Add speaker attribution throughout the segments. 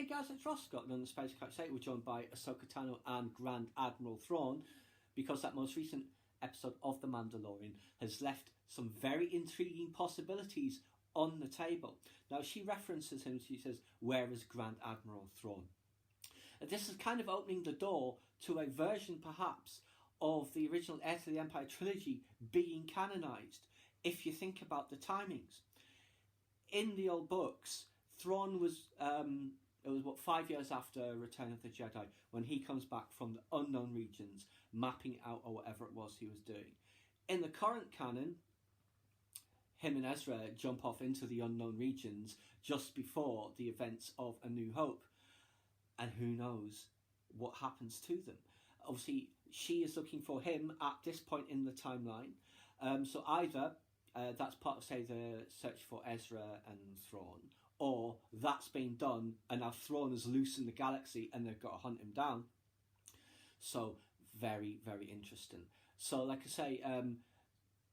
Speaker 1: Hey guys, it's Ross Scott on the Space Couch. Today we're joined by Ahsoka Tano and Grand Admiral Thrawn, because that most recent episode of The Mandalorian has left some very intriguing possibilities on the table. Now, she references him, she says, "Where is Grand Admiral Thrawn?" This is kind of opening the door to a version, perhaps, of the original Heir to the Empire trilogy being canonised, if you think about the timings. In the old books, Thrawn was, it was 5 years after Return of the Jedi, when he comes back from the unknown regions, mapping out or whatever it was he was doing. In the current canon, him and Ezra jump off into the unknown regions just before the events of A New Hope. And who knows what happens to them. Obviously, she is looking for him at this point in the timeline. So either that's part of, say, the search for Ezra and Thrawn, or that's been done and now Thrawn is loose in the galaxy and they've got to hunt him down. So very, very interesting. So like I say,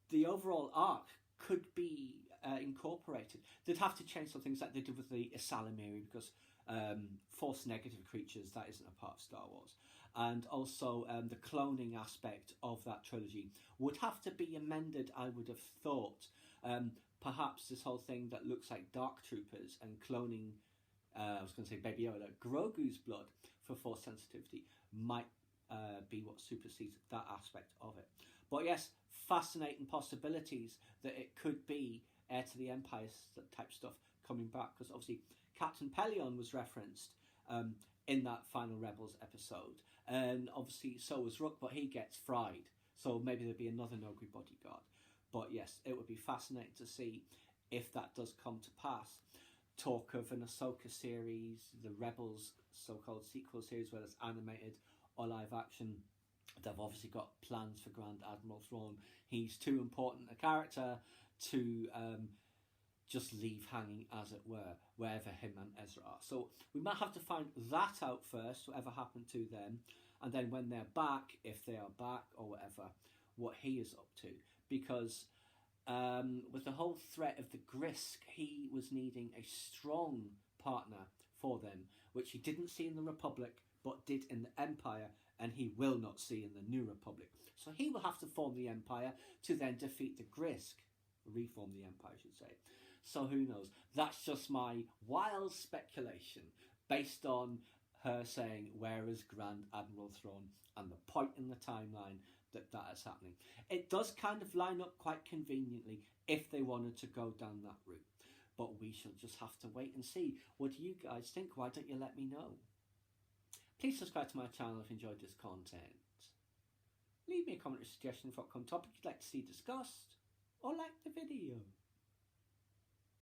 Speaker 1: the overall arc could be incorporated. They'd have to change some things like they did with the Salamiri, because force negative creatures, that isn't a part of Star Wars. And also the cloning aspect of that trilogy would have to be amended, I would have thought. Perhaps this whole thing that looks like Dark Troopers and cloning, I was going to say Baby Yoda, Grogu's blood for force sensitivity might be what supersedes that aspect of it. But yes, fascinating possibilities that it could be Heir to the Empire type stuff coming back, because obviously Captain Pelion was referenced in that final Rebels episode, and obviously so was Rook, but he gets fried, so maybe there'd be another Nogri bodyguard. But yes, it would be fascinating to see if that does come to pass. Talk of an Ahsoka series, the Rebels so-called sequel series, whether it's animated or live action. They've obviously got plans for Grand Admiral Thrawn. He's too important a character to just leave hanging, as it were, wherever him and Ezra are. So we might have to find that out first, whatever happened to them, and then when they're back, if they are back or whatever, what he is up to. Because with the whole threat of the Grisk, he was needing a strong partner for them, which he didn't see in the Republic, but did in the Empire, and he will not see in the New Republic. So he will have to form the Empire to then defeat the Grisk. Reform the Empire, I should say. So who knows? That's just my wild speculation based on her saying, "Where is Grand Admiral Thrawn?" and the point in the timeline that is happening. It does kind of line up quite conveniently if they wanted to go down that route. But we shall just have to wait and see. What do you guys think? Why don't you let me know? Please subscribe to my channel if you enjoyed this content. Leave me a comment or suggestion for upcoming topic you'd like to see discussed, or like the video.